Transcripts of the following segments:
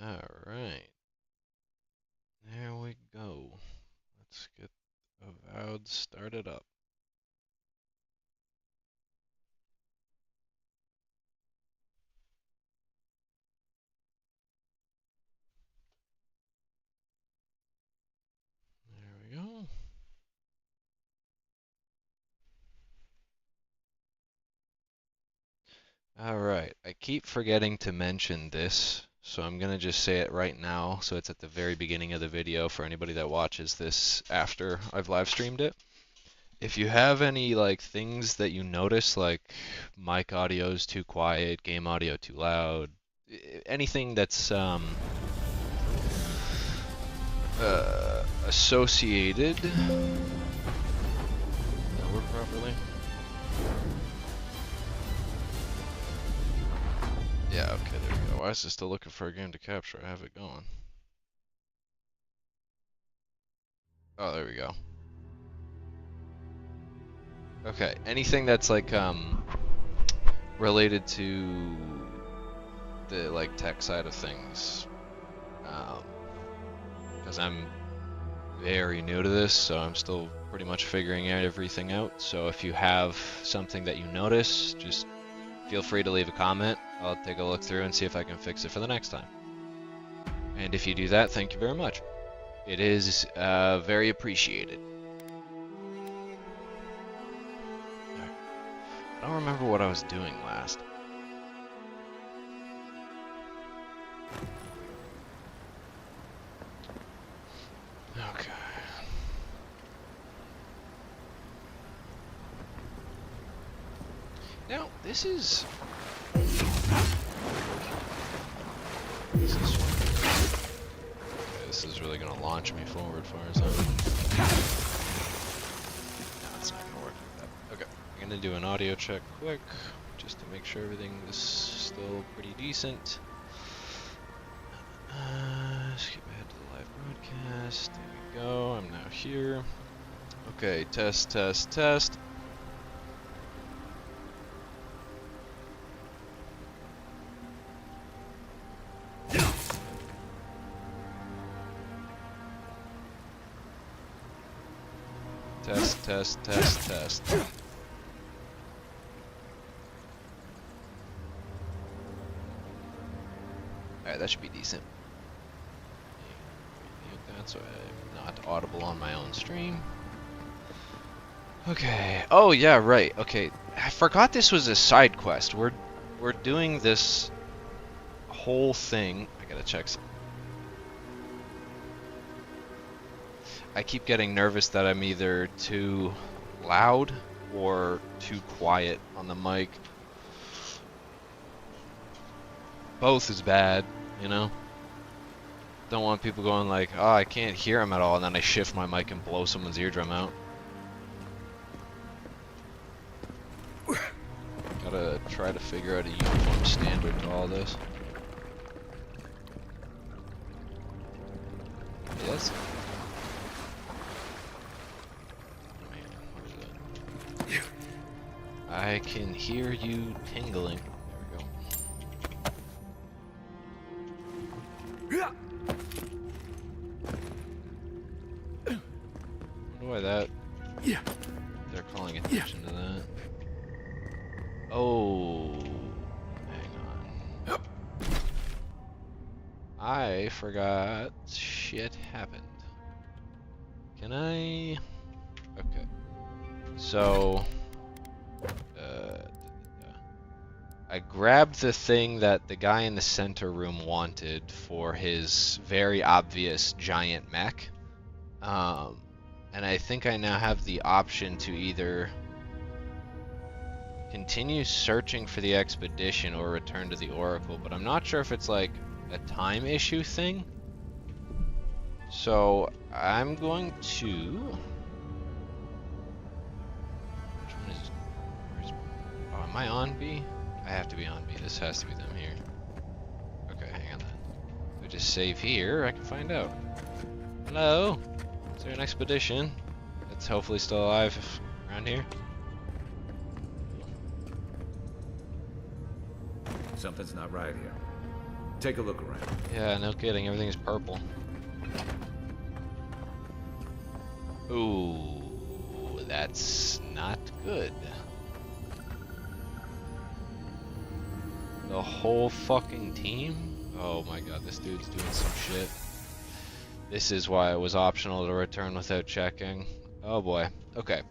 Alright. There we go. Let's get Avowed started up. There we go. Alright, I keep forgetting to mention this, so I'm gonna just say it right now, so it's at the very beginning of the video for anybody that watches this after I've live streamed it. If you have any things that you notice, like mic audio is too quiet, game audio too loud, anything that's associated, does that work properly? Yeah, okay, there we go. Why is it still looking for a game to capture? I have it going. Oh, there we go. Okay, anything that's related to the tech side of things, because I'm very new to this, so I'm still pretty much figuring everything out. So if you have something that you notice, just feel free to leave a comment. I'll take a look through and see if I can fix it for the next time. And if you do that, thank you very much. It is very appreciated. I don't remember what I was doing last. Okay. Now, this is okay, this is really gonna launch me forward far as I'm. No, it's not gonna work like that. Okay, I'm gonna do an audio check quick, just to make sure everything is still pretty decent. Skip ahead to the live broadcast. There we go. I'm now here. Okay, test, test, test. Test, test, test, test. Alright, that should be decent. Mute that so I'm not audible on my own stream. Okay. Oh yeah, right. Okay. I forgot this was a side quest. We're doing this whole thing. I gotta check some. I keep getting nervous that I'm either too loud or too quiet on the mic. Both is bad, you know? Don't want people going like, oh, I can't hear him at all, and then I shift my mic and blow someone's eardrum out. Gotta try to figure out a uniform standard to all this. Yes. I can hear you tingling. There we go. Wonder why that. Yeah. They're calling attention to that. Oh. Hang on. I forgot shit happened. Can I? Okay. So. I grabbed the thing that the guy in the center room wanted for his very obvious giant mech. And I think I now have the option to either continue searching for the expedition or return to the Oracle, but I'm not sure if it's like a time issue thing. So I'm going to... Oh, am I on B? I have to be on B. This has to be them here. Okay, hang on then. If I just save here, I can find out. Hello? Is there an expedition that's hopefully still alive around here? Something's not right here. Take a look around. Yeah, no kidding. Everything's purple. Ooh, that's not good. The whole fucking team? Oh my god, this dude's doing some shit. This is why it was optional to return without checking. Oh boy. Okay.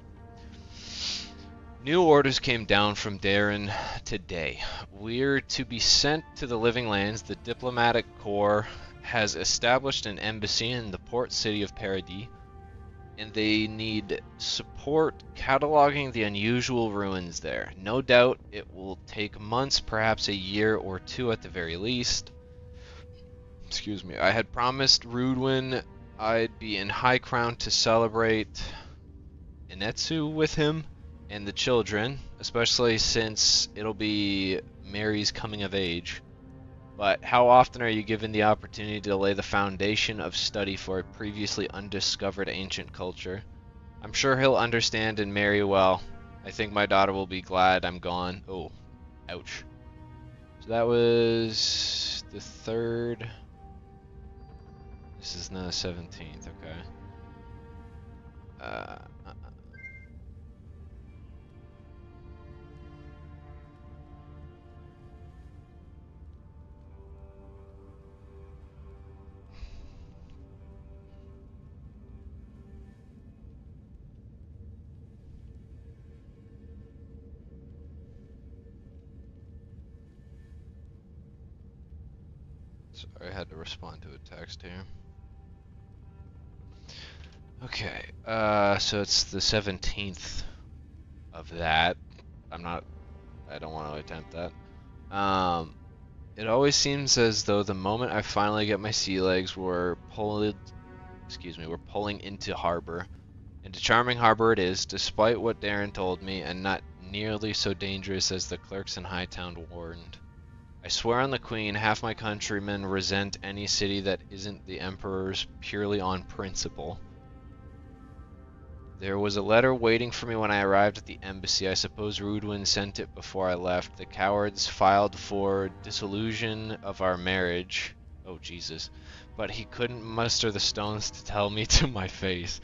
New orders came down from Darren today. We're to be sent to the Living Lands. The Diplomatic Corps has established an embassy in the port city of Paradis, and they need support cataloging the unusual ruins there. No doubt it will take months, perhaps a year or two at the very least. Excuse me. I had promised Rudwin I'd be in High Crown to celebrate Inetsu with him and the children, especially since it'll be Mary's coming of age. But how often are you given the opportunity to lay the foundation of study for a previously undiscovered ancient culture? I'm sure he'll understand and marry well. I think my daughter will be glad I'm gone. Oh, ouch. So that was the 3rd. This is now the 17th, okay. Sorry, I had to respond to a text here. Okay, so it's the 17th of that. I don't want to attempt that. It always seems as though the moment I finally get my sea legs, we're pulling into harbor. And a charming harbor it is, despite what Darren told me, and not nearly so dangerous as the clerks in Hightown warned. I swear on the Queen, half my countrymen resent any city that isn't the Emperor's purely on principle. There was a letter waiting for me when I arrived at the embassy. I suppose Rudwin sent it before I left. The cowards filed for dissolution of our marriage. Oh, Jesus. But he couldn't muster the stones to tell me to my face.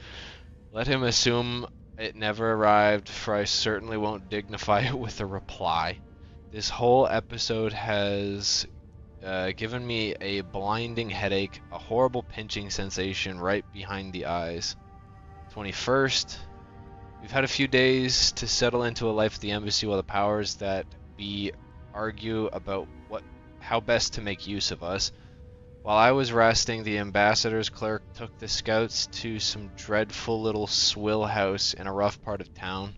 Let him assume it never arrived, for I certainly won't dignify it with a reply. This whole episode has given me a blinding headache, a horrible pinching sensation right behind the eyes. 21st. We've had a few days to settle into a life at the embassy while the powers that be argue about how best to make use of us. While I was resting, the ambassador's clerk took the scouts to some dreadful little swill house in a rough part of town.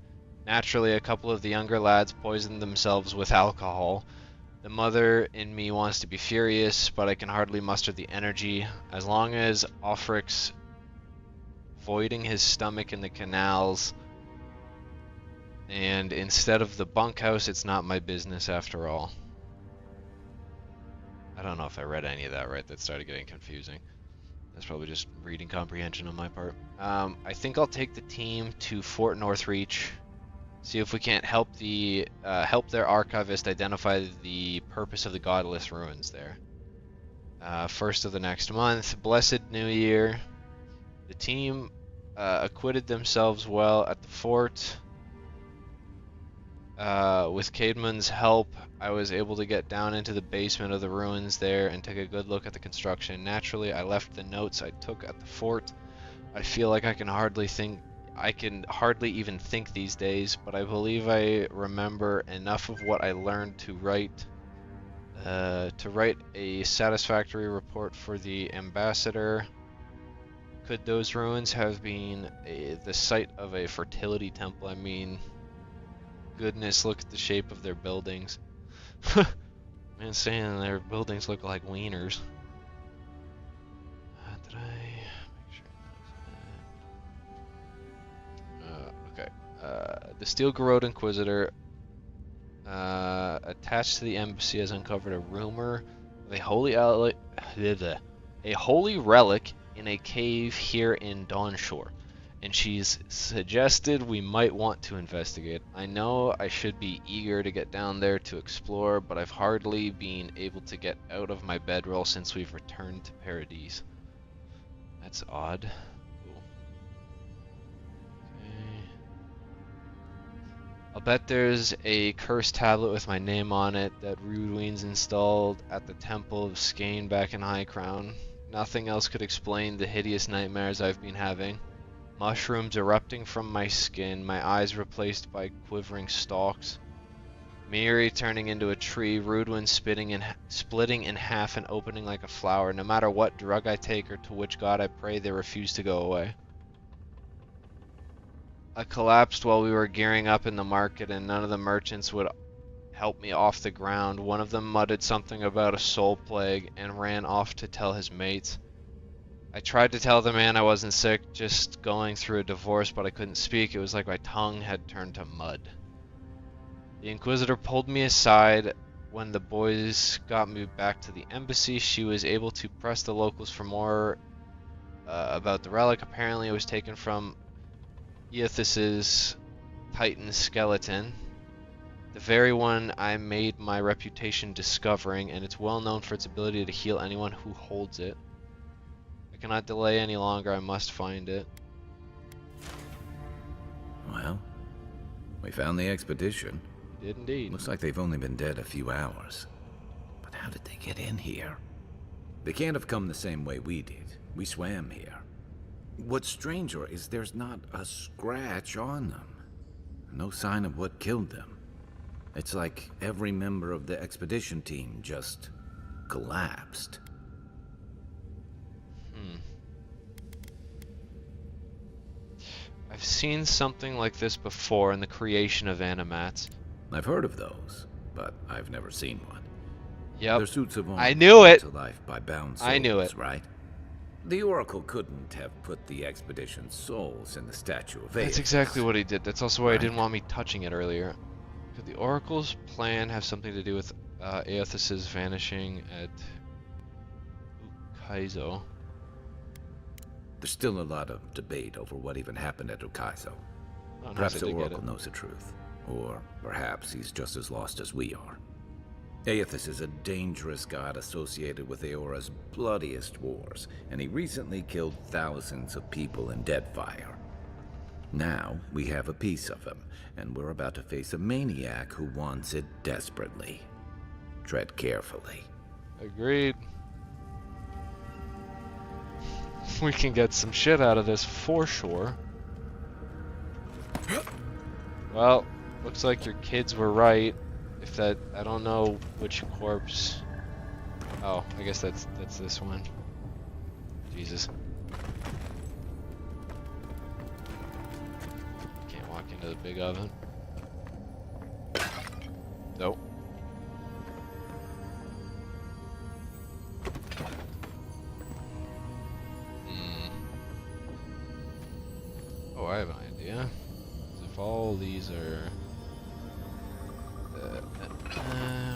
Naturally, a couple of the younger lads poisoned themselves with alcohol. The mother in me wants to be furious, but I can hardly muster the energy. As long as Offric's voiding his stomach in the canals, and instead of the bunkhouse, it's not my business after all. I don't know if I read any of that right. That started getting confusing. That's probably just reading comprehension on my part. I think I'll take the team to Fort Northreach. See if we can't help their archivist identify the purpose of the godless ruins there. 1st of the next month. Blessed New Year. The team acquitted themselves well at the fort. With Caedmon's help, I was able to get down into the basement of the ruins there and take a good look at the construction. Naturally, I left the notes I took at the fort. I feel like I can hardly even think these days, but I believe I remember enough of what I learned to write a satisfactory report for the ambassador. Could those ruins have been the site of a fertility temple? I mean, goodness, look at the shape of their buildings. Man, saying their buildings look like wieners. Did I make sure okay. The Steel Garrod Inquisitor attached to the embassy has uncovered a rumor of a holy relic in a cave here in Dawnshore. and she's suggested we might want to investigate. I know I should be eager to get down there to explore, but I've hardly been able to get out of my bedroll since we've returned to Paradise. That's odd. Cool. Okay. I'll bet there's a cursed tablet with my name on it that Rudween's installed at the Temple of Skane back in High Crown. Nothing else could explain the hideous nightmares I've been having. Mushrooms erupting from my skin, my eyes replaced by quivering stalks. Miri turning into a tree, Rudwin splitting in half and opening like a flower. No matter what drug I take or to which god I pray, they refuse to go away. I collapsed while we were gearing up in the market and none of the merchants would help me off the ground. One of them muttered something about a soul plague and ran off to tell his mates. I tried to tell the man I wasn't sick, just going through a divorce, but I couldn't speak. It was like my tongue had turned to mud. The Inquisitor pulled me aside. When the boys got me back to the embassy, she was able to press the locals for more about the relic. Apparently it was taken from Eothas's Titan skeleton, the very one I made my reputation discovering, and it's well known for its ability to heal anyone who holds it. I cannot delay any longer, I must find it. Well, we found the expedition. We did indeed. Looks like they've only been dead a few hours. But how did they get in here? They can't have come the same way we did. We swam here. What's stranger is there's not a scratch on them. No sign of what killed them. It's like every member of the expedition team just collapsed. I've seen something like this before in the creation of animats. I've heard of those, but I've never seen one. Yep. Their suits of armor I knew it. to life by bound souls, I knew it. Right? The Oracle couldn't have put the expedition's souls in the Statue of Avowed. That's exactly what he did. That's also why he didn't want me touching it earlier. Could the Oracle's plan have something to do with Eothas's vanishing at Ukaizo? There's still a lot of debate over what even happened at Ukaizo. Oh, Perhaps nice, the Oracle knows the truth. Or perhaps he's just as lost as we are. Eothas is a dangerous god associated with Eora's bloodiest wars, and he recently killed thousands of people in Deadfire. Now, we have a piece of him, and we're about to face a maniac who wants it desperately. Tread carefully. Agreed. We can get some shit out of this for sure. Well, looks like your kids were right. If that, I don't know which corpse. Oh, I guess that's this one. Jesus. Can't walk into the big oven. Nope. Oh, I have an idea. If all these are...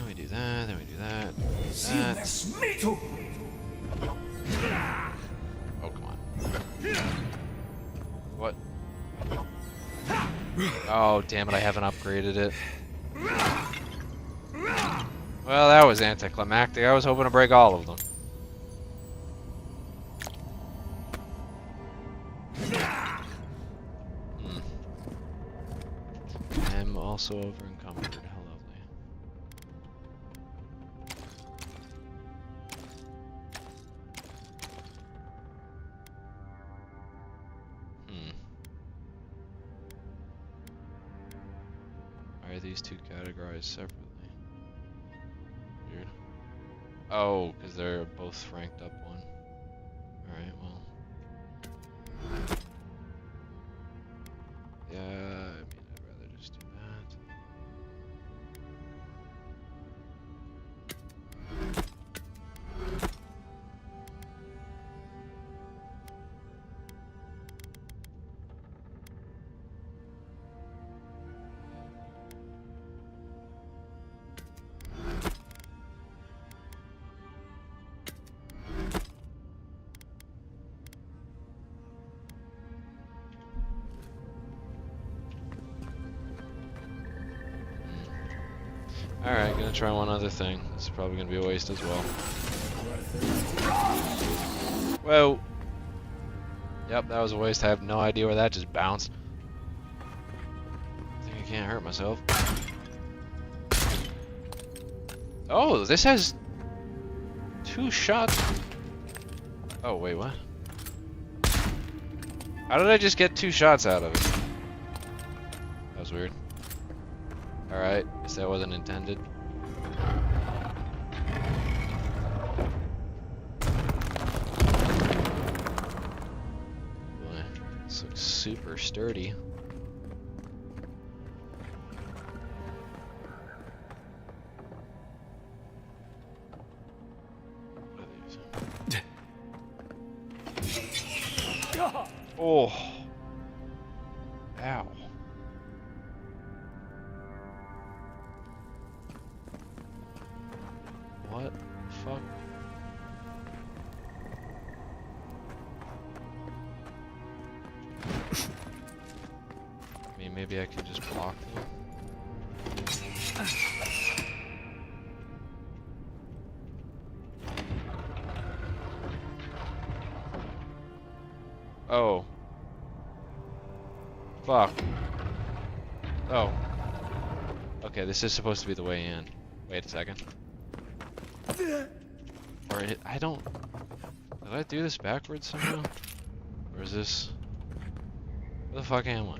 we do that, then we do that, that. Oh, come on. What? Oh, damn it, I haven't upgraded it. Well, that was anticlimactic. I was hoping to break all of them. I'm also over encumbered. How lovely. Why are these two categorized separately? Weird. Oh, because they're both ranked up one. Alright, well. Yeah, I mean, I'd rather just do that. Alright, gonna try one other thing. This is probably gonna be a waste as well. Whoa! Yep, that was a waste. I have no idea where that just bounced. I think I can't hurt myself. Oh, this has 2 shots. Oh, wait, what? How did I just get 2 shots out of it? That was weird. Alright, guess that wasn't intended. Boy, this looks super sturdy. Oh. Ow. What the fuck? I mean, maybe I can just block them. Oh. Fuck. Oh. Okay, this is supposed to be the way in. Wait a second. Or I don't... Did I do this backwards somehow? Or is this... Where the fuck am I?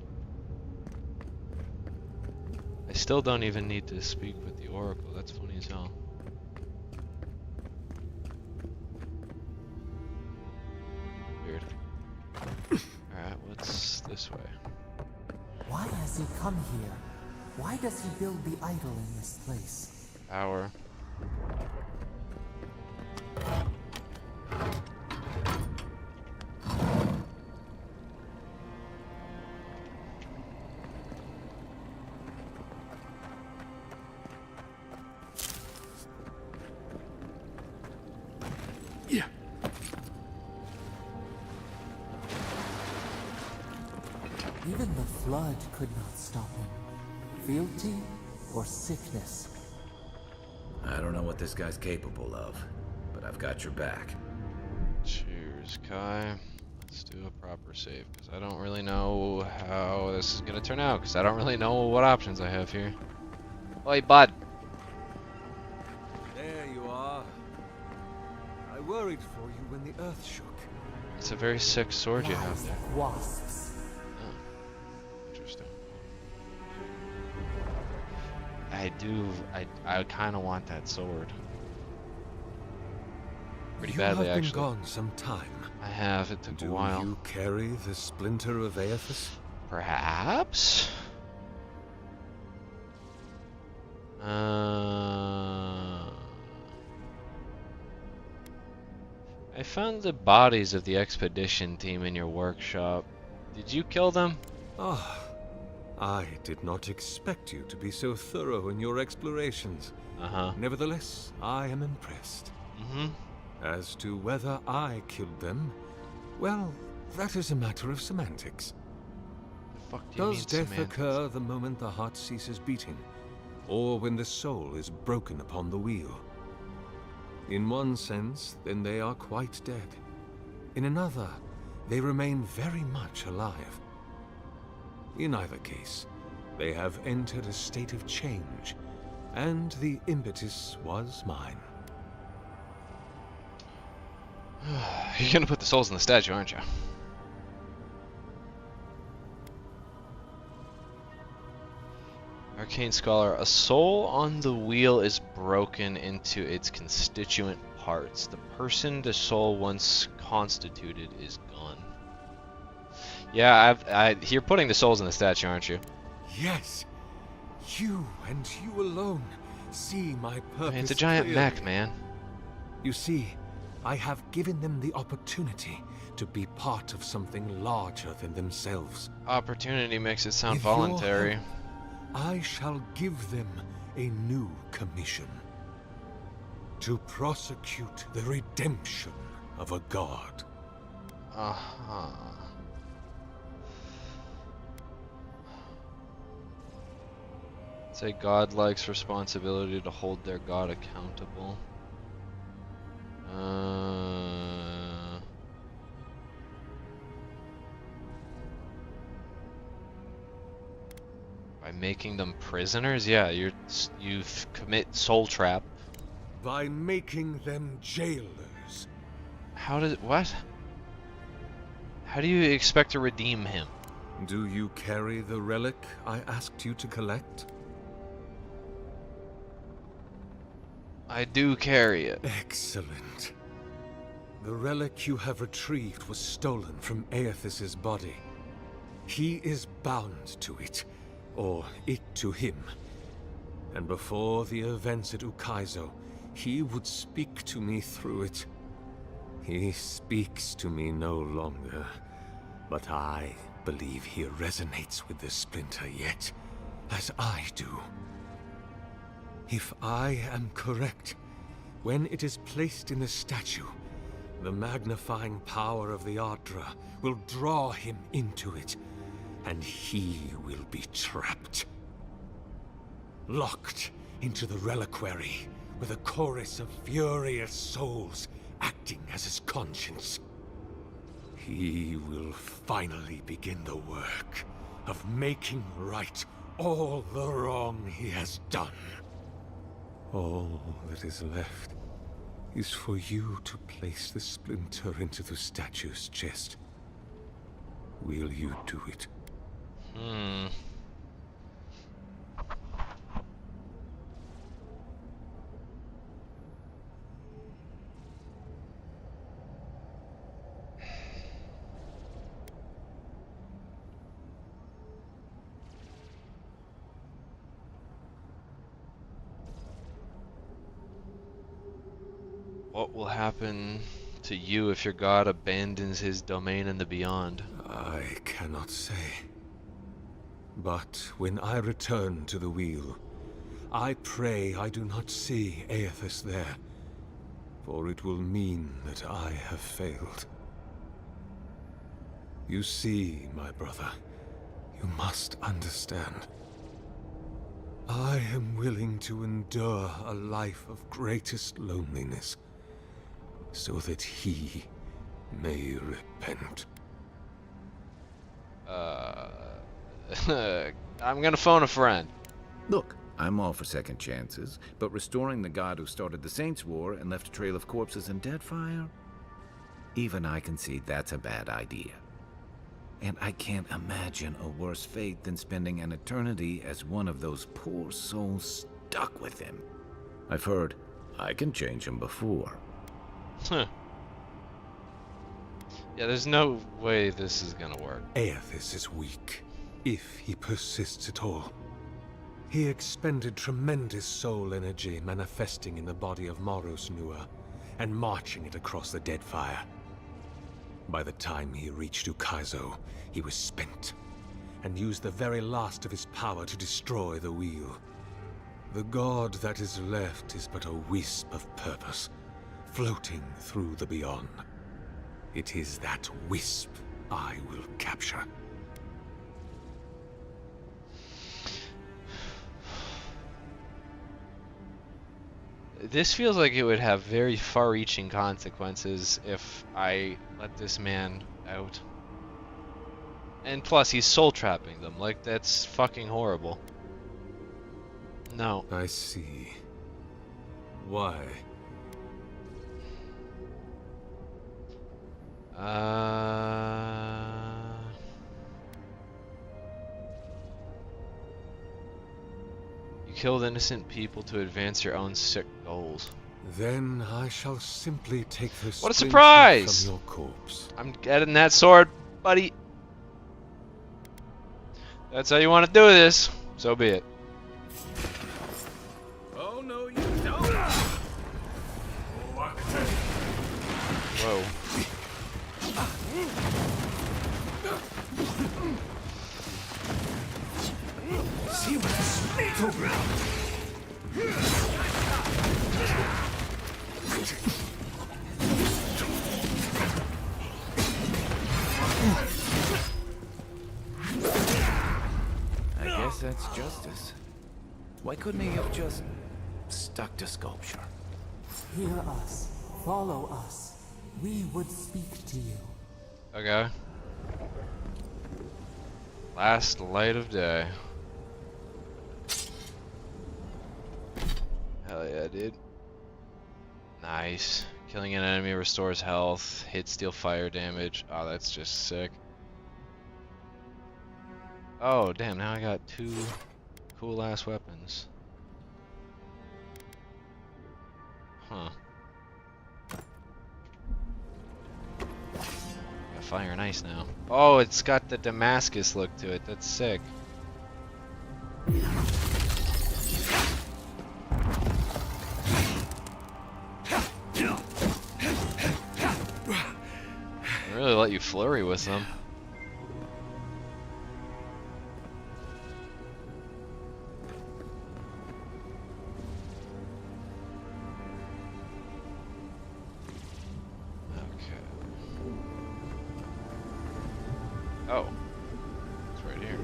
I still don't even need to speak with the Oracle. That's funny as hell. Weird. Alright, what's this way? Why has he come here? Why does he build the idol in this place? Power. Yeah. Even the flood could not stop him. Fealty or sickness? I don't know what this guy's capable of, but I've got your back. Cheers, Kai. Let's do a proper save, because I don't really know how this is going to turn out, because I don't really know what options I have here. Oi, bud. There you are. I worried for you when the earth shook. It's a very sick sword you have Lies there. of wasps. Oh, interesting. I kind of want that sword. Pretty badly, You have been actually. gone some time. I have. It took a Do while. you carry the splinter of Aethys? Perhaps? I found the bodies of the expedition team in your workshop. Did you kill them? Ah, I did not expect you to be so thorough in your explorations. Uh-huh. Nevertheless, I am impressed. Mm-hmm. As to whether I killed them, well, that is a matter of semantics. The fuck do you mean Does death semantics? occur the moment the heart ceases beating, or when the soul is broken upon the wheel? In one sense, then they are quite dead. In another, they remain very much alive. In either case, they have entered a state of change, and the impetus was mine. You're gonna put the souls in the statue, aren't you? Arcane Scholar. A soul on the wheel is broken into its constituent parts. The person the soul once constituted is gone. Yeah, you're putting the souls in the statue, aren't you? Yes, you and you alone see my purpose. I mean, it's a giant clearly. mech, man. You see, I have given them the opportunity to be part of something larger than themselves. Opportunity makes it sound With your voluntary. help, I shall give them a new commission. To prosecute the redemption of a god. Uh-huh. Say God likes responsibility to hold their God accountable. By making them prisoners? Yeah, you commit soul trap. By making them jailers. What? How do you expect to redeem him? Do you carry the relic I asked you to collect? I do carry it. Excellent. The relic you have retrieved was stolen from Aethys's body. He is bound to it, or it to him. And before the events at Ukaizo, he would speak to me through it. He speaks to me no longer, but I believe he resonates with the splinter yet, as I do. If I am correct, when it is placed in the statue, the magnifying power of the Ardra will draw him into it, and he will be trapped. Locked into the reliquary with a chorus of furious souls acting as his conscience. He will finally begin the work of making right all the wrong he has done. All that is left is for you to place the splinter into the statue's chest. Will you do it? What will happen to you if your god abandons his domain in the beyond? I cannot say. But when I return to the wheel, I pray I do not see Aethys there, for it will mean that I have failed. You see, my brother, you must understand. I am willing to endure a life of greatest loneliness, so that he may repent. I'm gonna phone a friend. Look, I'm all for second chances, but restoring the god who started the Saints' War and left a trail of corpses and dead fire? Even I can see that's a bad idea. And I can't imagine a worse fate than spending an eternity as one of those poor souls stuck with him. I've heard I can change him before. Huh. Yeah, there's no way this is gonna work. Aethys is weak, if he persists at all. He expended tremendous soul energy manifesting in the body of Moros Nua and marching it across the dead fire. By the time he reached Ukaizo, he was spent, and used the very last of his power to destroy the wheel. The god that is left is but a wisp of purpose, floating through the beyond. It is that wisp I will capture. This feels like it would have very far-reaching consequences if I let this man out. And plus, he's soul-trapping them. Like, that's fucking horrible. No. I see. Why? You killed innocent people to advance your own sick goals. Then I shall simply take the What a splinter surprise! from your corpse. I'm getting that sword, buddy. That's how you want to do this. So be it. Oh, no, you don't! Whoa. See what this battleground. I guess that's justice. Why couldn't he have just stuck to sculpture? Hear us. Follow us. We would speak to you. Okay. Last light of day. Hell yeah, dude. Nice. Killing an enemy restores health. Hit steal fire damage. Oh, that's just sick. Oh, damn, now I got 2 cool ass weapons. Huh. Got fire and ice now. Oh, it's got the Damascus look to it. That's sick. They really let you flurry with them. Oh, it's right here.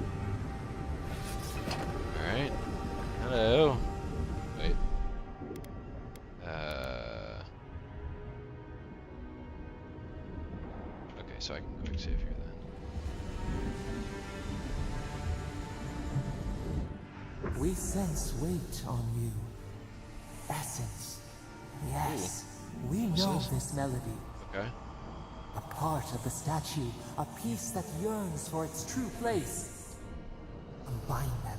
Alright. Hello. Wait. Okay, so I can quick save here then. We sense weight on you. Essence. Yes, we know What's this? this melody. Okay. A part of the statue, a piece that yearns for its true place. Combine them.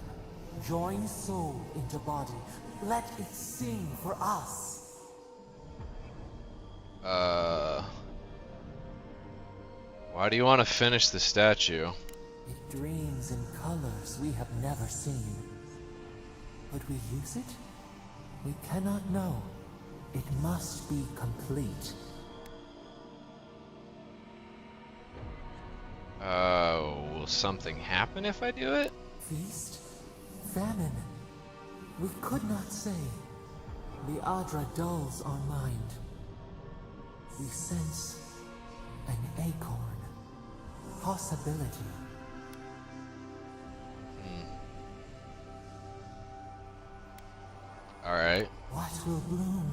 Join soul into body. Let it sing for us. Why do you want to finish the statue? It dreams in colors we have never seen. Would we use it? We cannot know. It must be complete. Will something happen if I do it? Feast? Famine? We could not say. The Adra dulls our mind. We sense an acorn. Possibility. Alright. What will bloom?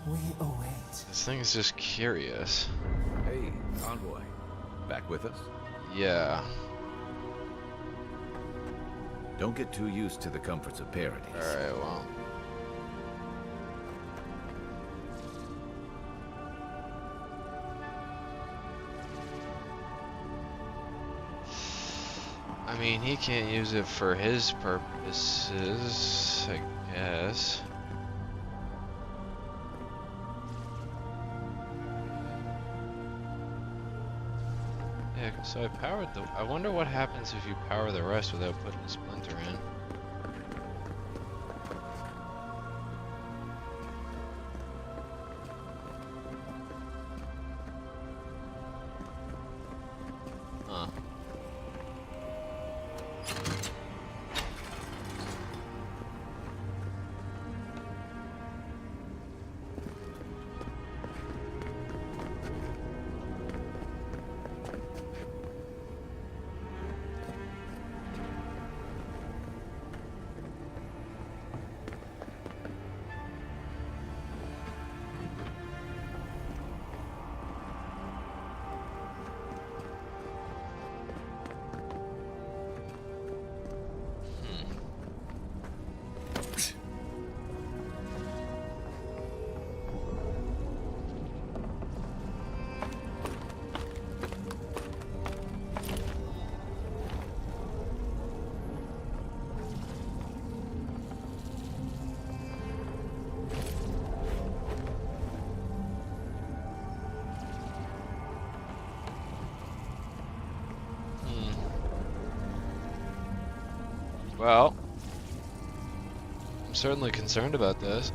We await. This thing is just curious. Hey, Envoy. Back with us? Yeah. Don't get too used to the comforts of paradise. Alright, well. I mean, he can't use it for his purposes, I guess. Yeah, so I powered the... I wonder what happens if you power the rest without putting a splinter in. Huh. Well, I'm certainly concerned about this.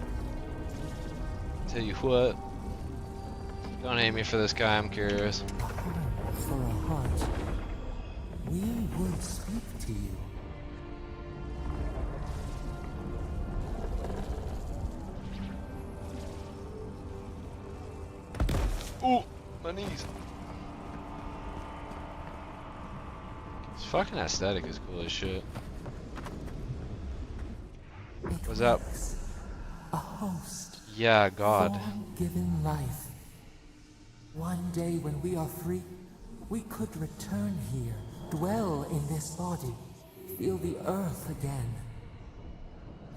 Tell you what, don't hate me for this guy, I'm curious. A home for a heart. We would speak to you. Ooh, my knees. This fucking aesthetic is cool as shit. Was that? relics. A host. Yeah, God. Form-given life. One day when we are free, we could return here, dwell in this body, feel the earth again.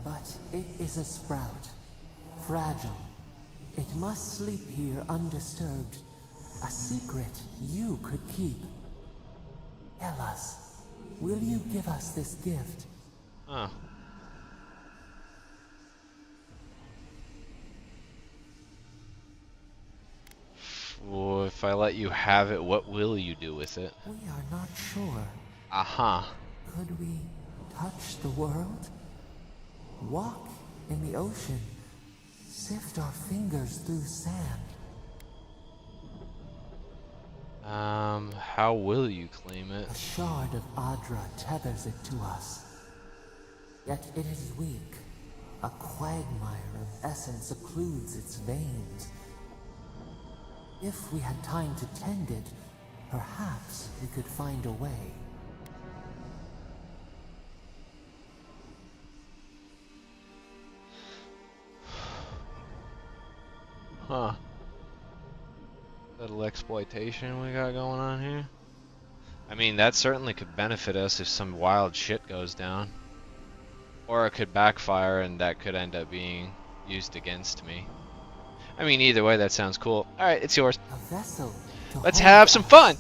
But it is a sprout, fragile. It must sleep here undisturbed. A secret you could keep. Tell us, will you give us this gift? Huh. Well, if I let you have it, what will you do with it? We are not sure. Aha. Could we touch the world? Walk in the ocean? Sift our fingers through sand? How will you claim it? A shard of Adra tethers it to us. Yet it is weak. A quagmire of essence occludes its veins. If we had time to tend it, perhaps we could find a way. Huh. Little exploitation we got going on here. I mean, that certainly could benefit us if some wild shit goes down. Or it could backfire and that could end up being used against me. I mean, either way, that sounds cool. Alright, it's yours. A vessel to Let's hold have some us. fun!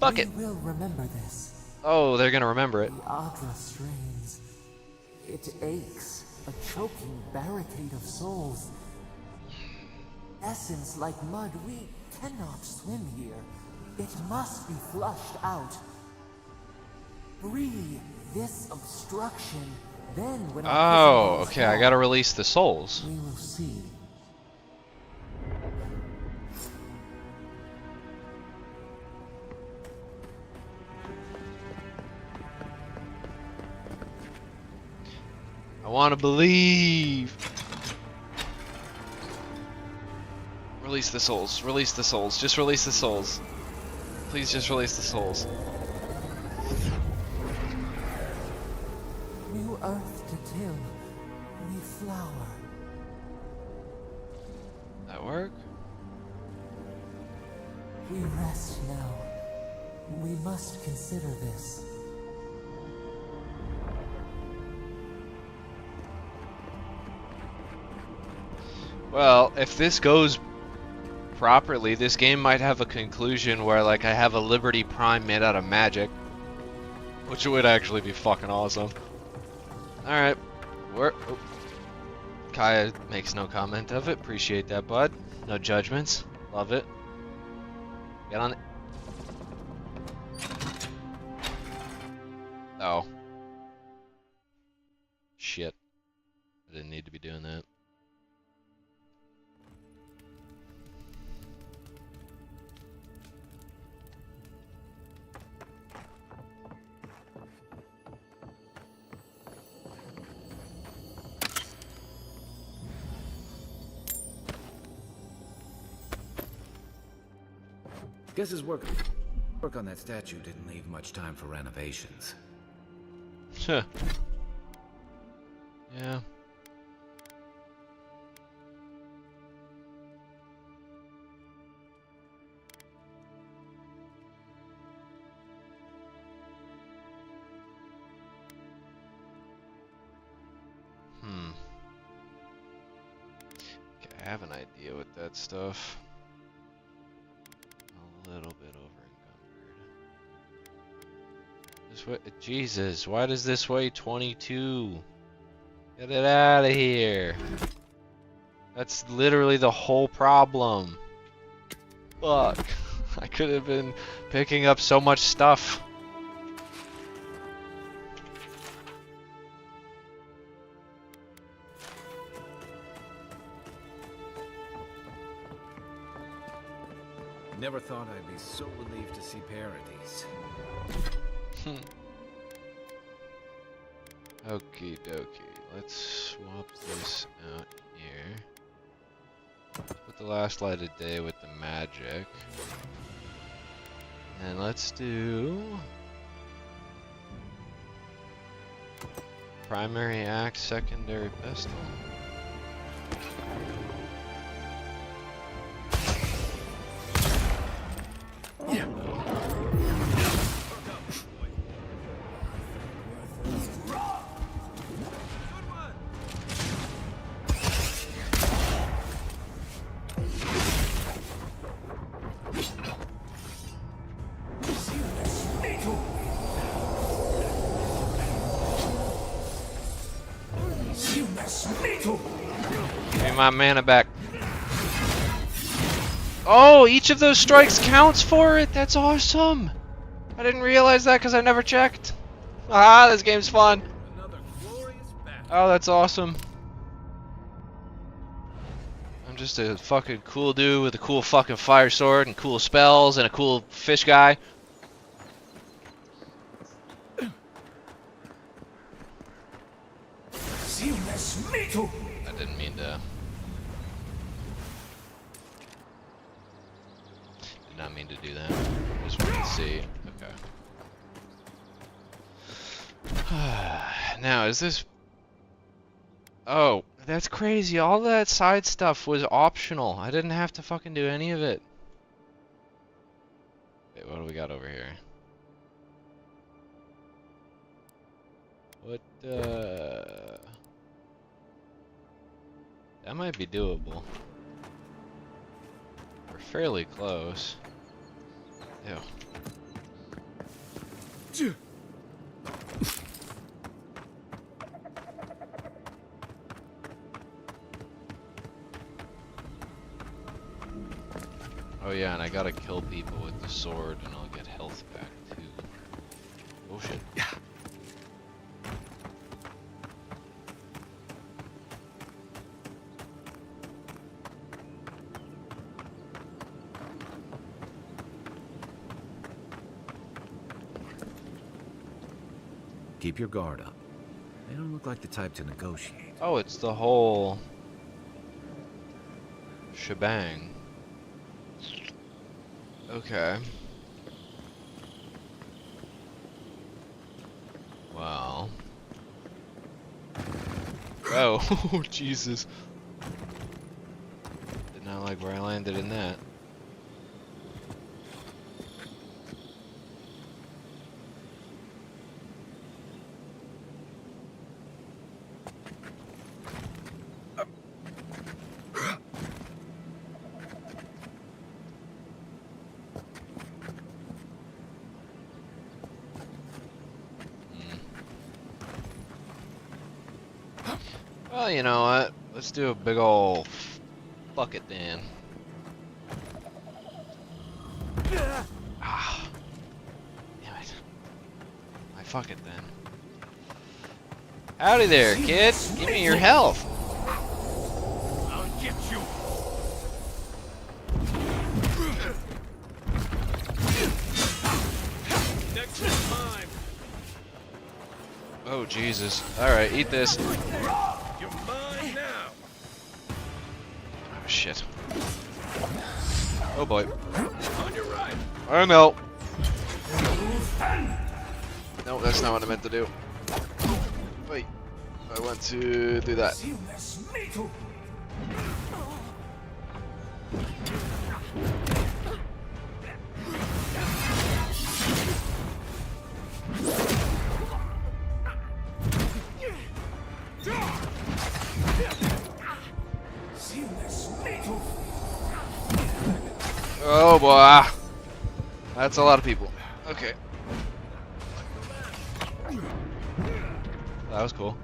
Fuck it! We will remember this. Oh, they're gonna remember it. The Adra strains. It aches. A choking barricade of souls. Essence like mud. We cannot swim here. It must be flushed out. Free this obstruction. Then when our Oh, prison walls okay, I fall, gotta release the souls. we will see. I wanna believe! Release the souls, release the souls, just release the souls. Please just release the souls. New earth to till. New flower. That work? We rest now. We must consider this. Well, if this goes properly, this game might have a conclusion where, like, I have a Liberty Prime made out of magic. Which would actually be fucking awesome. Alright. Oh. Kaya makes no comment of it. Appreciate that, bud. No judgments. Love it. Get on it. Oh. Shit. I didn't need to be doing that. Guess his work on that statue didn't leave much time for renovations. Huh. Yeah. Okay, I have an idea with that stuff. A little bit over encumbered. This way, Jesus, why does this weigh 22? Get it out of here. That's literally the whole problem. Fuck. I could have been picking up so much stuff. Never thought I'd be so relieved to see Paradise. Okie dokie. Let's swap this out here. Put the last light of day with the magic. And let's do... Primary axe, secondary pistol. Give me my mana back. Oh, each of those strikes counts for it. That's awesome. I didn't realize that because I never checked. Ah, this game's fun. Oh, that's awesome. I'm just a fucking cool dude with a cool fucking fire sword and cool spells and a cool fish guy. I didn't mean to. Did not mean to do that. Just wanted to see. Okay. Now, is this... Oh, that's crazy. All that side stuff was optional. I didn't have to fucking do any of it. Wait, what do we got over here? What, That might be doable. We're fairly close. Ew. Oh yeah, and I gotta kill people with the sword and I'll get health back too. Oh shit. Keep your guard up. They don't look like the type to negotiate. Oh, it's the whole shebang. Okay. Well. Oh, Jesus. Did not like where I landed in that. Well, you know what? Let's do a big ol' fuck it then. Ah. Damn it. I fuck it then. Howdy there, kid. Give me your health. I'll get you. Next time. Oh, Jesus. Alright, eat this. You're mine now. Oh, shit. Oh, boy. On your right. I know. No, that's not what I meant to do. Wait. I want to do that. Oh boy. That's a lot of people. Okay. That was cool.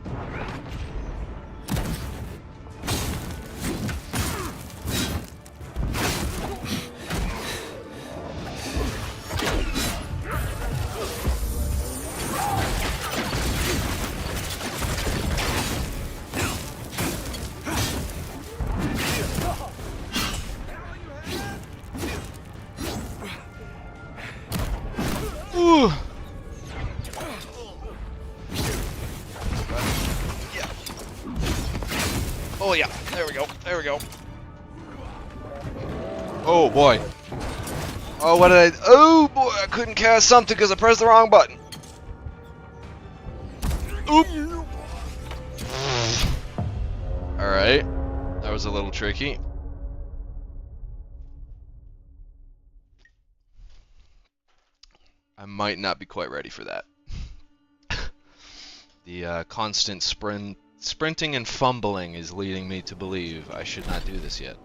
Ooh. Yeah. Oh yeah, there we go, there we go. Oh boy. Oh, what did I, oh boy, I couldn't cast something because I pressed the wrong button. Oop. Alright. That was a little tricky. I might not be quite ready for that. The constant sprinting and fumbling is leading me to believe I should not do this yet.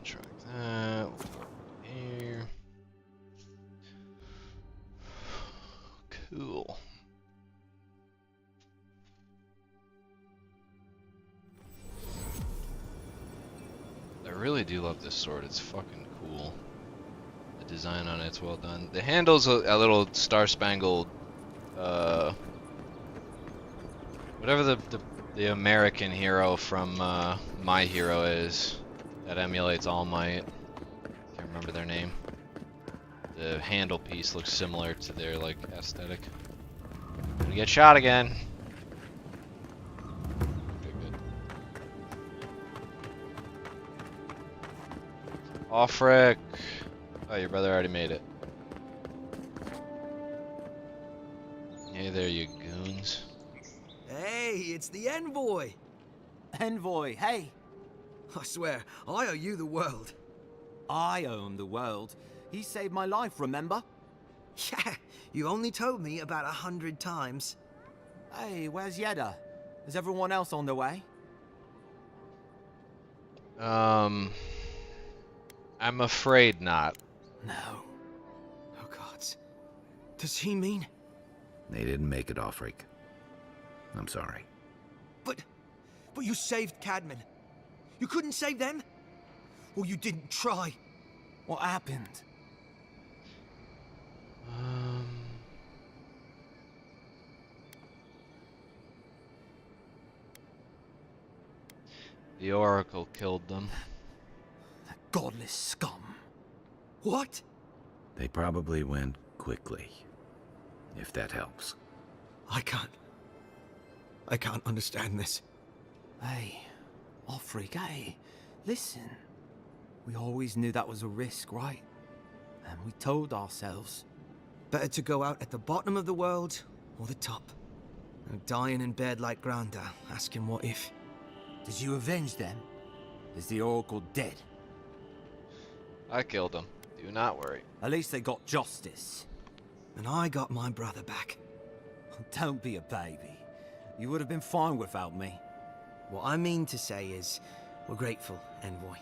Track that. We'll go here. Cool. I really do love this sword. It's fucking cool. The design on it's well done. The handle's a little star-spangled, whatever the American hero from My Hero is, that emulates All Might. Can't remember their name. The handle piece looks similar to their like aesthetic. Gonna get shot again. Okay, good. Oh frick! Oh, your brother already made it. Hey there, you goons. Hey, it's the envoy. Envoy, hey! I swear, I owe you the world. I own the world. He saved my life, remember? Yeah, you only told me about 100 times. Hey, where's Yeda? Is everyone else on the way? I'm afraid not. No. Oh, God. Does he mean... They didn't make it, Offreak. I'm sorry. But you saved Cadman. You couldn't save them? Or you didn't try? What happened? The Oracle killed them. The godless scum. What? They probably went quickly, if that helps. I can't understand this. Hey, Offreak, hey, listen. We always knew that was a risk, right? And we told ourselves. Better to go out at the bottom of the world or the top. No dying in bed like Granda, asking what if. Did you avenge them? Is the Oracle dead? I killed him. Do not worry. At least they got justice. And I got my brother back. Don't be a baby. You would have been fine without me. What I mean to say is, we're grateful, Envoy.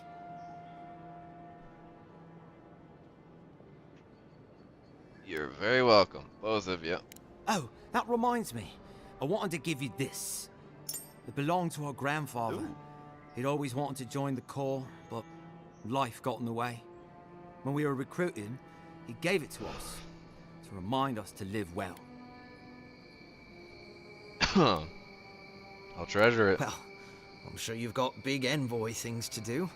You're very welcome, both of you. Oh, that reminds me. I wanted to give you this. It belonged to our grandfather. Ooh. He'd always wanted to join the Corps, but life got in the way. When we were recruiting, he gave it to us to remind us to live well. I'll treasure it. Well, I'm sure you've got big Envoy things to do.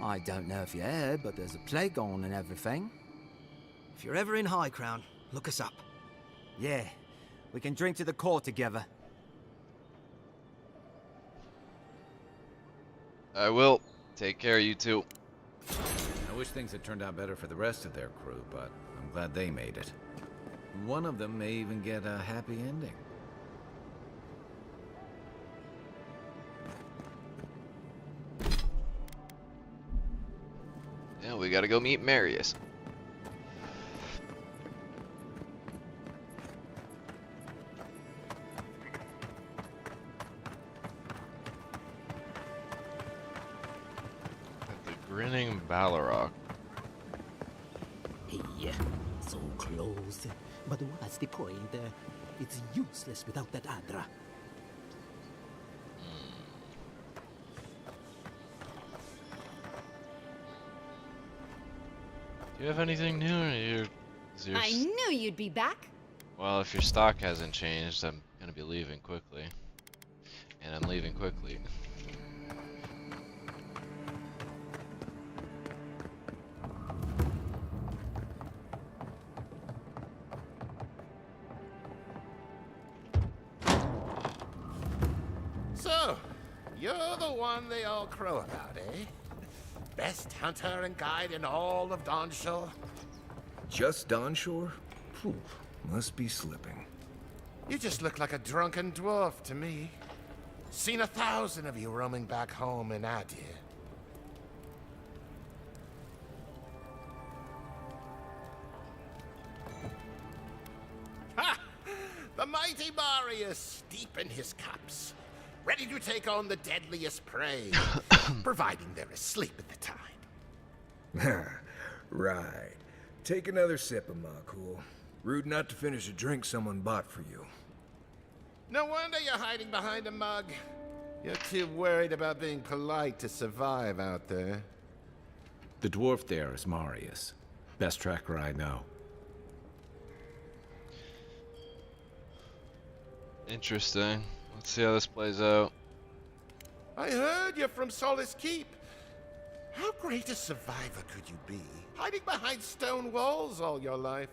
I don't know if you heard, but there's a plague on and everything. If you're ever in High Crown, look us up. Yeah, we can drink to the Corps together. I will. Take care, you two. I wish things had turned out better for the rest of their crew, but I'm glad they made it. One of them may even get a happy ending. Yeah, we gotta go meet Marius. At the Grinning Balrog. Hey, so close. But what's the point? It's useless without that Adra. Do you have anything new? Or I knew you'd be back. Well, if your stock hasn't changed, I'm gonna be leaving quickly. And I'm leaving quickly. So, you're the one they all crow about, eh? Best hunter and guide in all of Dawnshore? Just Dawnshore? Phew, must be slipping. You just look like a drunken dwarf to me. Seen 1,000 of you roaming back home in Adir. Ha! The mighty Marius, deep in his cups, ready to take on the deadliest prey, providing they're asleep at the time. Right. Take another sip of Makul. Rude not to finish a drink someone bought for you. No wonder you're hiding behind a mug. You're too worried about being polite to survive out there. The dwarf there is Marius. Best tracker I know. Interesting. Let's see how this plays out. I heard you're from Solace Keep. How great a survivor could you be, hiding behind stone walls all your life?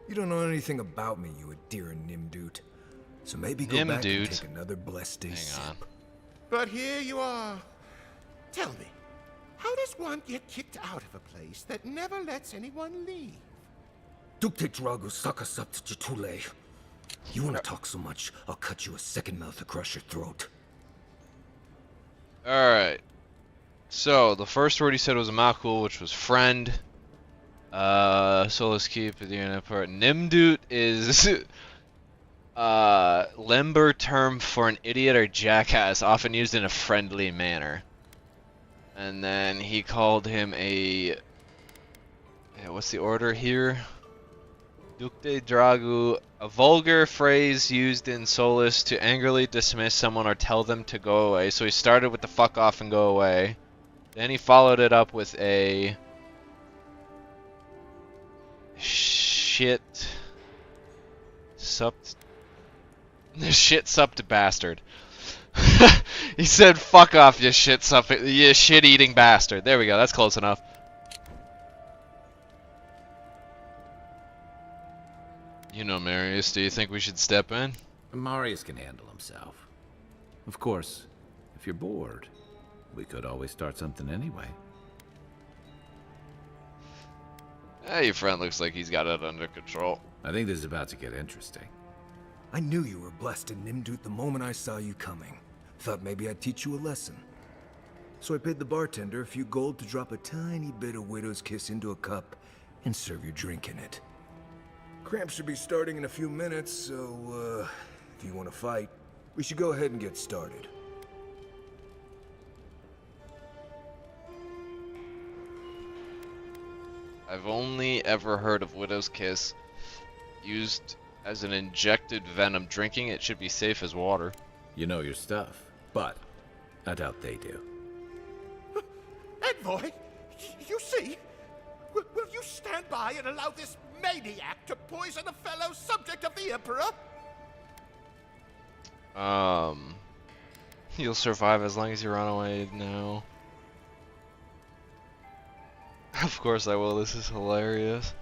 You don't know anything about me, you Adir Nimdut. So maybe go back and take another blessed day sip. But here you are. Tell me, how does one get kicked out of a place that never lets anyone leave? Dukte Dragu Sakasapt Jitule. You wanna talk so much, I'll cut you a second mouth across your throat. Alright. So, the first word he said was Makul, which was friend. So let's keep the unit part. Nimdut is limber term for an idiot or jackass, often used in a friendly manner. And then he called him a... yeah, what's the order here? Dukte Dragu, a vulgar phrase used in Solus to angrily dismiss someone or tell them to go away. So he started with the fuck off and go away. Then he followed it up with a... shit... supped bastard. He said fuck off, you shit eating bastard. There we go, that's close enough. You know, Marius, do you think we should step in? Marius can handle himself. Of course, if you're bored, we could always start something anyway. Your friend looks like he's got it under control. I think this is about to get interesting. I knew you were blessed in Nimdut the moment I saw you coming. Thought maybe I'd teach you a lesson. So I paid the bartender a few gold to drop a tiny bit of Widow's Kiss into a cup and serve your drink in it. Cramps should be starting in a few minutes, so, if you want to fight, we should go ahead and get started. I've only ever heard of Widow's Kiss used as an injected venom. Drinking it should be safe as water. You know your stuff, but I doubt they do. Envoy, you see? Will you stand by and allow this maniac to poison a fellow subject of the Emperor? You'll survive as long as you run away now. Of course I will, this is hilarious.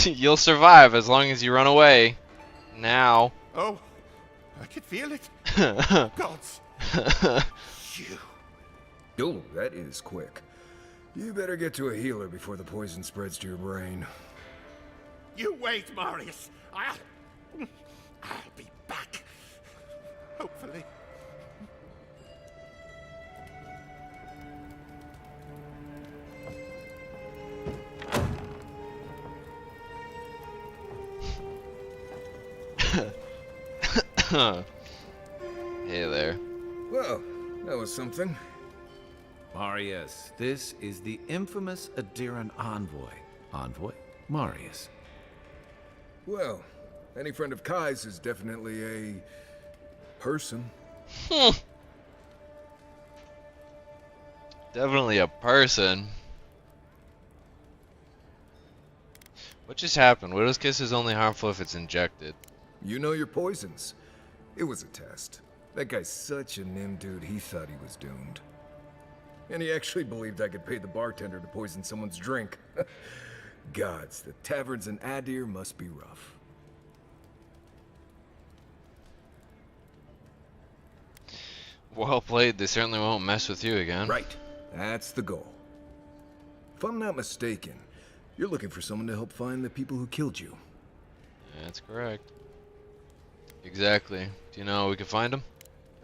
You'll survive as long as you run away. Now. Oh, I can feel it. Gods. You. Oh, that is quick. You better get to a healer before the poison spreads to your brain. You wait, Marius. I'll be back. Hopefully. Hey there. Well, that was something. Marius, this is the infamous Adiran envoy. Envoy? Marius. Well, any friend of Kai's is definitely a... person. Definitely a person. What just happened? Widow's Kiss is only harmful if it's injected. You know your poisons. It was a test. That guy's such a Nimdut, he thought he was doomed. And he actually believed I could pay the bartender to poison someone's drink. Gods, the taverns in Adir must be rough. Well played, they certainly won't mess with you again. Right, that's the goal. If I'm not mistaken, You're looking for someone to help find the people who killed you. That's correct. Exactly. Do you know how we can find them?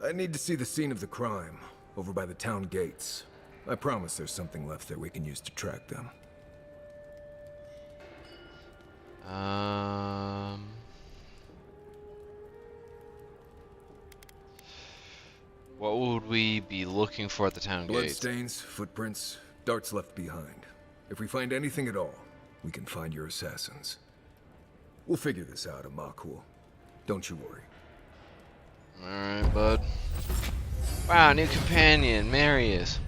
I need to see the scene of the crime, over by the town gates. I promise there's something left there we can use to track them. What would we be looking for at the town gate? Bloodstains, footprints, darts left behind. If we find anything at all, we can find your assassins. We'll figure this out, Amakul. Don't you worry. Alright, bud. Wow, new companion, Marius.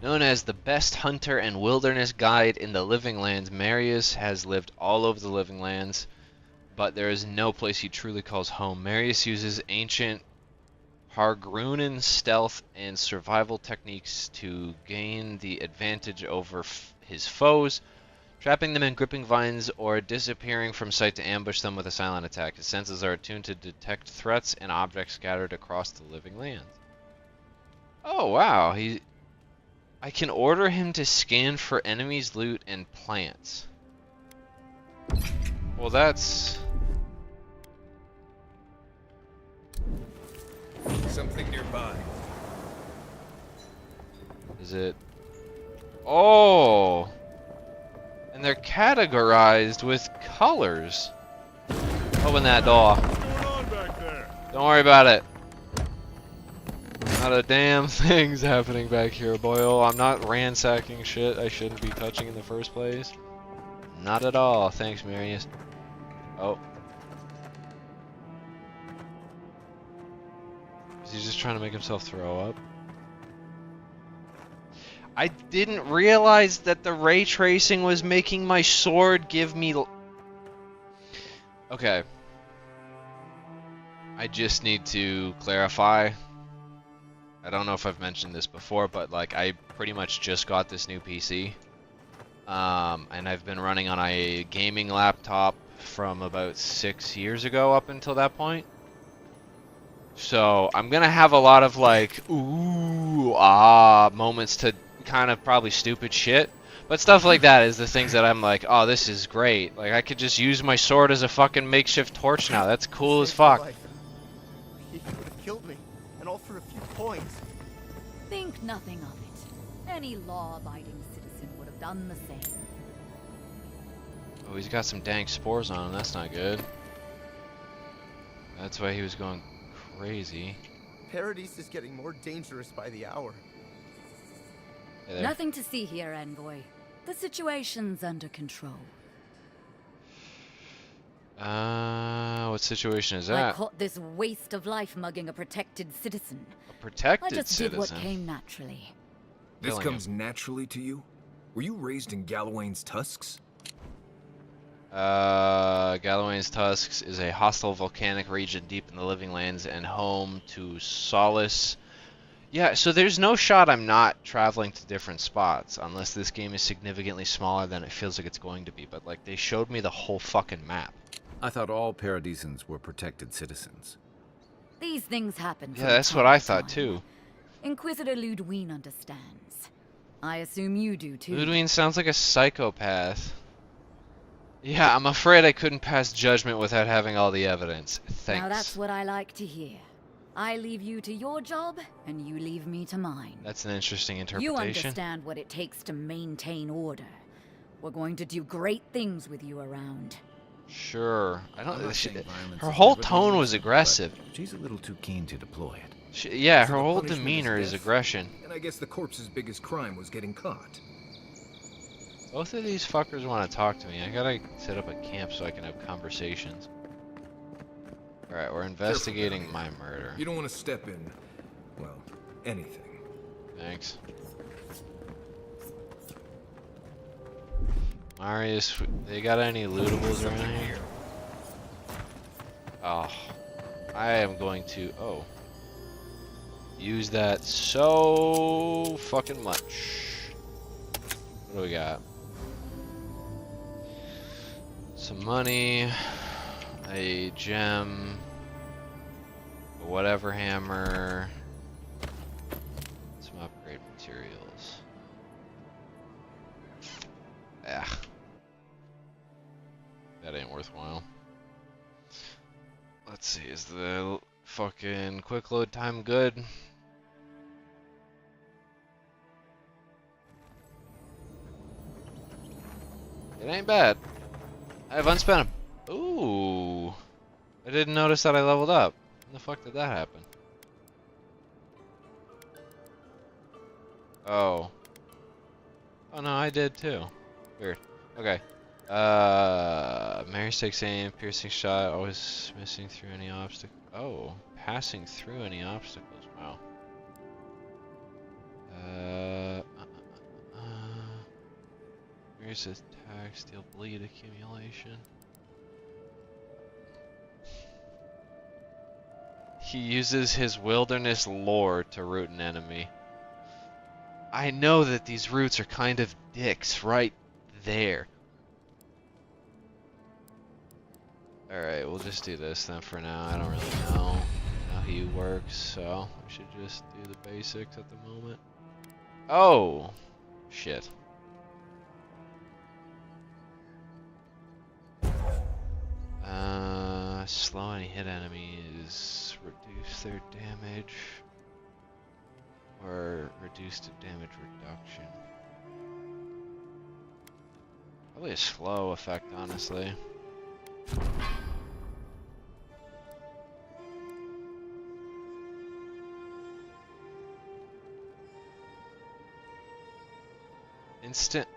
Known as the best hunter and wilderness guide in the Living Lands, Marius has lived all over the Living Lands, but there is no place he truly calls home. Marius uses ancient Hargrunan stealth and survival techniques to gain the advantage over his foes, trapping them in gripping vines or disappearing from sight to ambush them with a silent attack. His senses are attuned to detect threats and objects scattered across the Living Lands. Oh wow, I can order him to scan for enemies, loot, and plants. Well, that's... Something nearby. Is it... Oh! And they're categorized with colors. Open that door. What's going on back there? Don't worry about it. Not a damn thing's happening back here, boyo. I'm not ransacking shit I shouldn't be touching in the first place. Not at all. Thanks, Marius. Oh. Is he just trying to make himself throw up? I didn't realize that the ray tracing was making my sword give me... Okay. I just need to clarify. I don't know if I've mentioned this before, but like I pretty much just got this new PC. And I've been running on a gaming laptop from about 6 years ago up until that point. So I'm gonna have a lot of like, ooh, ah moments to kind of probably stupid shit. But stuff like that is the things that I'm like, oh, this is great. Like I could just use my sword as a fucking makeshift torch now. That's cool as fuck. He could have killed me, and all for a few coins. Think nothing of it. Any law-abiding citizen would have done the same. Oh, he's got some dank spores on him. That's not good. That's why he was going crazy. Paradise is getting more dangerous by the hour. Hey there. Nothing to see here, Envoy. The situation's under control. What situation is I that? caught this waste of life mugging a protected citizen. A protected I just citizen? did what came naturally. This Killing comes naturally to you? Were you raised in Gallowayne's tusks? Gallowayne's Tusks is a hostile volcanic region deep in the Living Lands and home to Solace. Yeah, so there's no shot I'm not traveling to different spots, unless this game is significantly smaller than it feels like it's going to be, but like they showed me the whole fucking map. I thought all Paradisans were protected citizens. These things happen. Yeah, that's what I thought too. Inquisitor Ludwine understands. I assume you do too. Ludwine sounds like a psychopath. Yeah, I'm afraid I couldn't pass judgment without having all the evidence. Thanks. Now that's what I like to hear. I leave you to your job, and you leave me to mine. That's an interesting interpretation. You understand what it takes to maintain order. We're going to do great things with you around. Sure. I don't. I'm not saying violence Her is whole never tone was dangerous, aggressive. but she's a little too keen to deploy it. Yeah, So her the whole punishment demeanor is death? aggression. And I guess the corpse's biggest crime was getting caught. Both of these fuckers want to talk to me. I gotta set up a camp so I can have conversations. Alright, we're investigating my murder. You don't want to step in, well, anything. Thanks. Marius, they got any lootables around here? Oh, I am going to, use that so fucking much. What do we got? Some money, a gem, a whatever hammer, some upgrade materials. Yeah. worthwhile. Let's see, is the fucking quick load time good? It ain't bad. I have unspent 'em. Ooh. I didn't notice that I leveled up. When the fuck did that happen? Oh. Oh no, I did too. Weird. Okay. Mary takes aim, piercing shot, always missing through any obstacle. Oh, passing through any obstacles. Wow. Mary's attack, steal bleed accumulation. He uses his wilderness lore to root an enemy. I know that these roots are kind of dicks right there. Alright, we'll just do this then for now. I don't really know how he works, so we should just do the basics at the moment. Oh! Shit. Slow any hit enemies, reduce their damage, or reduce the damage reduction. Probably a slow effect, honestly. Instant.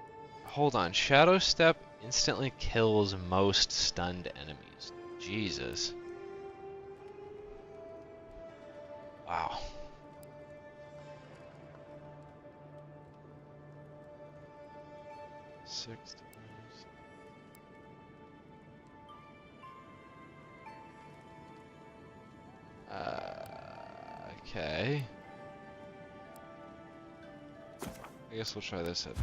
Hold on. Shadow Step instantly kills most stunned enemies. Jesus. Wow. Six. Okay. I guess we'll try this at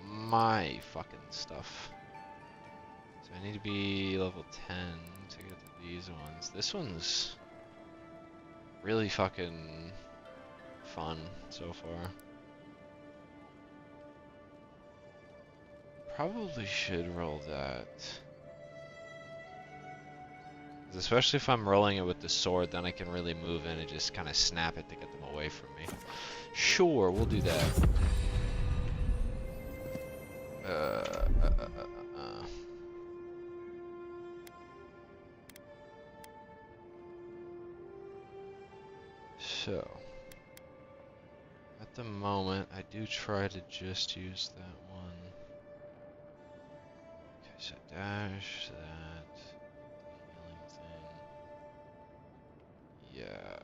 my fucking stuff. So I need to be level 10 to get to these ones. This one's really fucking fun so far. Probably should roll that. Especially if I'm rolling it with the sword, then I can really move in and just kind of snap it to get them away from me. Sure, we'll do that. So, at the moment, I do try to just use that one. Okay, so dash that. Healing thing. Yeah,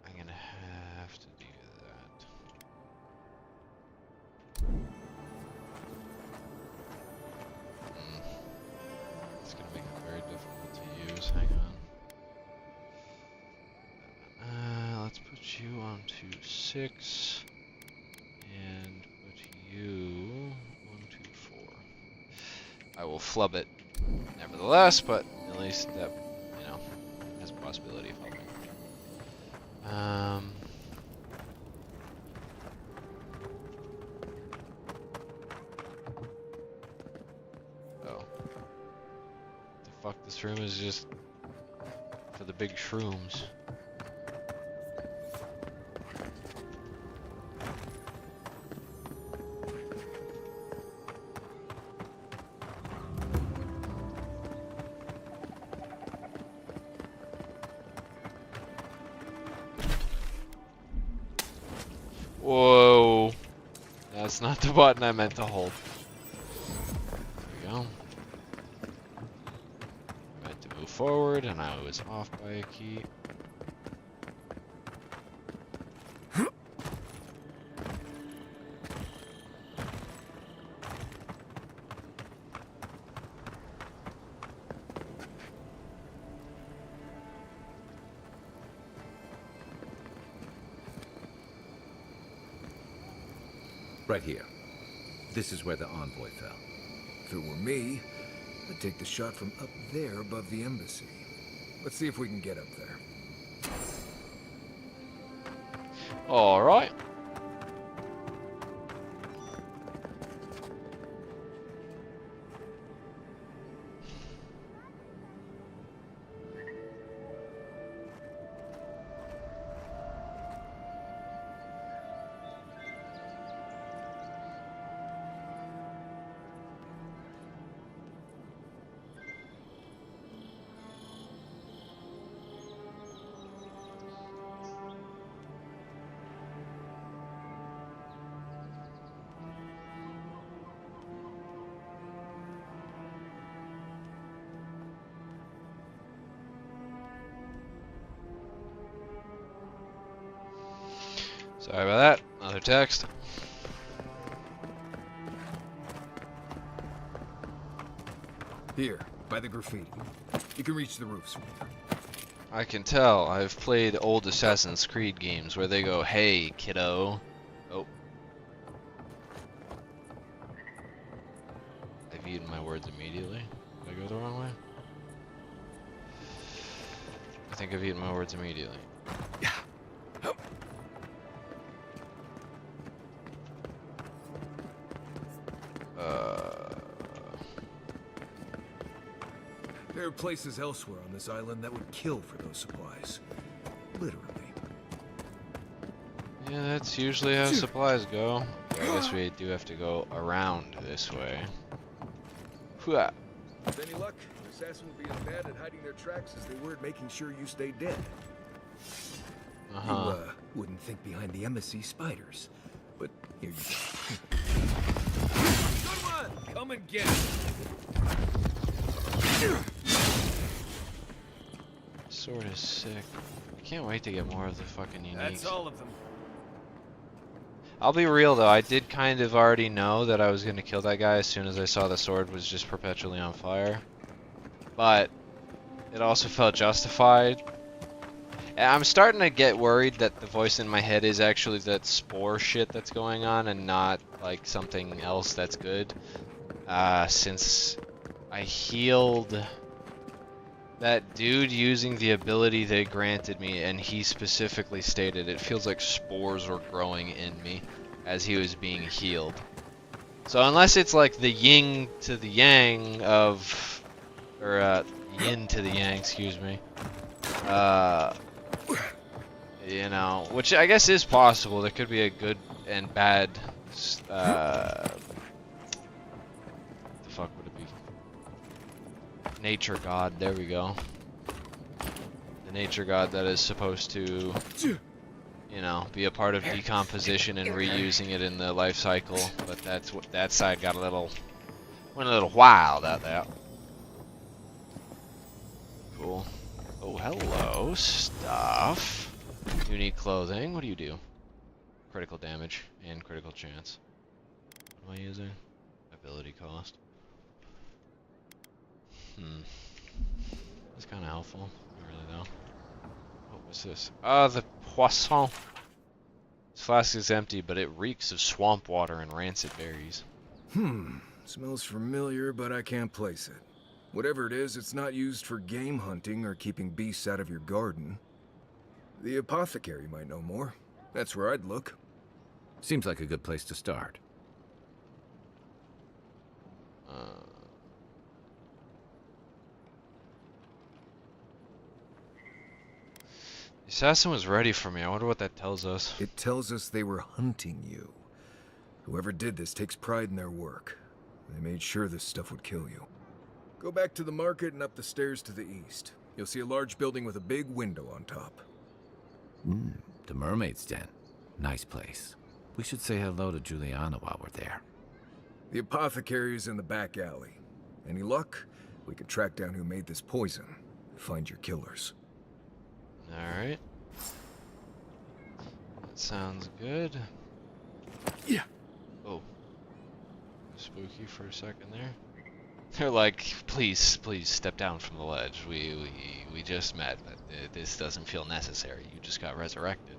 I'm gonna have to do that. It's gonna make it very difficult to use. Hang on. Let's put you onto 6 and put you onto 4. I will flub it nevertheless, but at least that, you know, has a possibility of helping. Oh. The fuck, this room is just for the big shrooms. Whoa. That's not the button I meant to hold. There we go. I meant to move forward and I was off by a key. Right here. This is where the envoy fell. If it were me, I'd take the shot from up there above the embassy. Let's see if we can get up there. Alright. Sorry about that. Another text. Here, by the graffiti. You can reach the roofs from here. I can tell. I've played old Assassin's Creed games where they go, "Hey, kiddo." Oh. I've eaten my words immediately. Did I go the wrong way? I think I've eaten my words immediately. There are places elsewhere on this island that would kill for those supplies. Literally. Yeah, that's usually how supplies go. I guess we do have to go around this way. Hooah. With any luck, the assassins will be as bad at hiding their tracks as they were at making sure you stay dead. Uh-huh. You, wouldn't think behind the embassy spiders. But here you go. Good one! Come and get it! Sword is sick. I can't wait to get more of the fucking uniques. That's all of them. I'll be real though, I did kind of already know that I was gonna kill that guy as soon as I saw the sword was just perpetually on fire. But it also felt justified. And I'm starting to get worried that the voice in my head is actually that spore shit that's going on and not like something else that's good. Since I healed that dude using the ability they granted me, and he specifically stated it feels like spores were growing in me as he was being healed. So unless it's like the yin to the yang of, or yin to the yang, excuse me, you know, which I guess is possible. There could be a good and bad, the fuck would it be? Nature god, there we go. The nature god that is supposed to, you know, be a part of decomposition and reusing it in the life cycle, but that's what that side got went a little wild out there. Cool. Oh, hello, stuff. Unique clothing. What do you do? Critical damage and critical chance. What am I using? Ability cost. That's kind of helpful. Not really though. What was this? Ah, the poisson. This flask is empty, but it reeks of swamp water and rancid berries. Smells familiar, but I can't place it. Whatever it is, it's not used for game hunting or keeping beasts out of your garden. The apothecary might know more. That's where I'd look. Seems like a good place to start. The assassin was ready for me. I wonder what that tells us. It tells us they were hunting you. Whoever did this takes pride in their work. They made sure this stuff would kill you. Go back to the market and up the stairs to the east. You'll see a large building with a big window on top. The Mermaid's Den. Nice place. We should say hello to Juliana while we're there. The apothecary's in the back alley. Any luck? We could track down who made this poison. Find your killers. Alright. That sounds good. Yeah. Oh. Spooky for a second there. They're like, please step down from the ledge. We just met, but this doesn't feel necessary. You just got resurrected.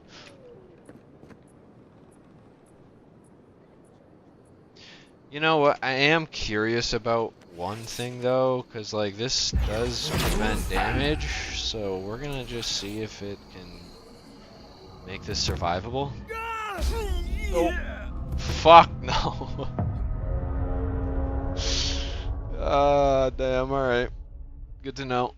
You know what? I am curious about one thing though, because like this does prevent damage, so we're gonna just see if it can make this survivable. Oh, fuck no. Damn, alright. Good to know.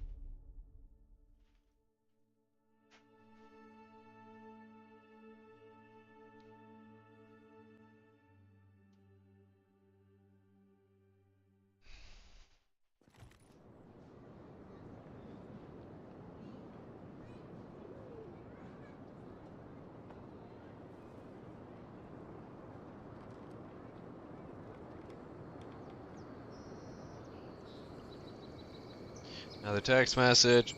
Another text message.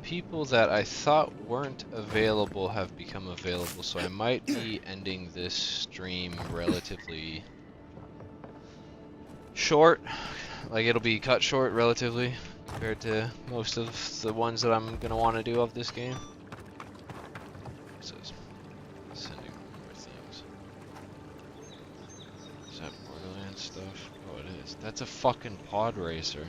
people that I thought weren't available have become available, so I might be ending this stream relatively short. Like, it'll be cut short relatively compared to most of the ones that I'm gonna want to do of this game. It says sending more things. Is that Borderlands stuff? Oh, it is. That's a fucking pod racer.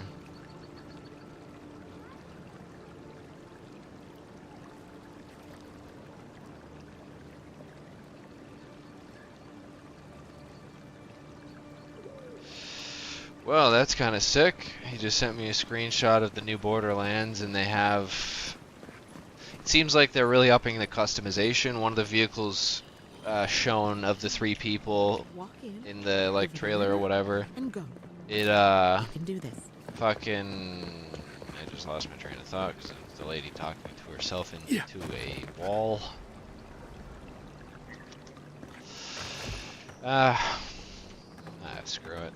Well, that's kind of sick. He just sent me a screenshot of the new Borderlands, and they have... It seems like they're really upping the customization. One of the vehicles shown of the 3 people in the, like, trailer or whatever, it, fucking... I just lost my train of thought because the lady talked me to herself into a wall. Screw it.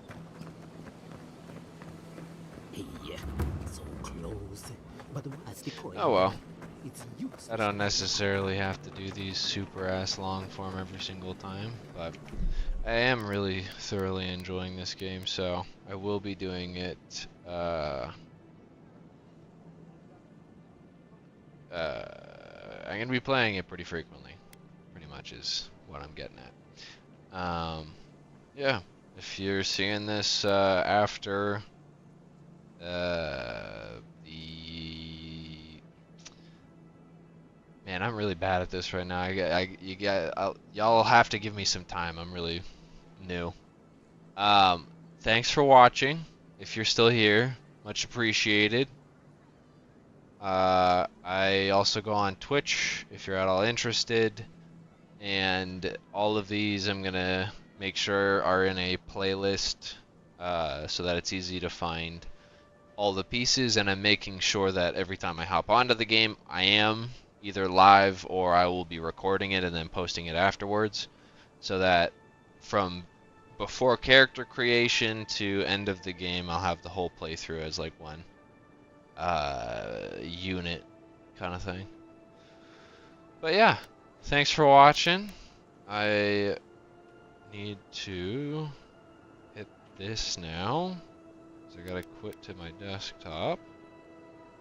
So close. But what's the point? Oh well. It's useless. I don't necessarily have to do these super ass long form every single time, but I am really thoroughly enjoying this game, so I will be doing it I'm gonna be playing it pretty frequently, pretty much is what I'm getting at. Yeah, if you're seeing this after man, I'm really bad at this right now. Y'all have to give me some time. I'm really new. Thanks for watching. If you're still here, much appreciated. I also go on Twitch if you're at all interested, and all of these I'm gonna make sure are in a playlist so that it's easy to find all the pieces, and I'm making sure that every time I hop onto the game, I am either live or I will be recording it and then posting it afterwards, so that from before character creation to end of the game, I'll have the whole playthrough as like one unit kind of thing. But yeah, thanks for watching. I need to hit this now. I gotta quit to my desktop.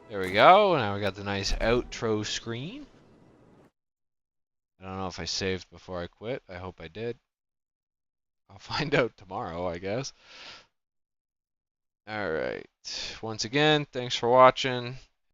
There we go. Now we got the nice outro screen. I don't know if I saved before I quit. I hope I did. I'll find out tomorrow, I guess. Alright. Once again, thanks for watching.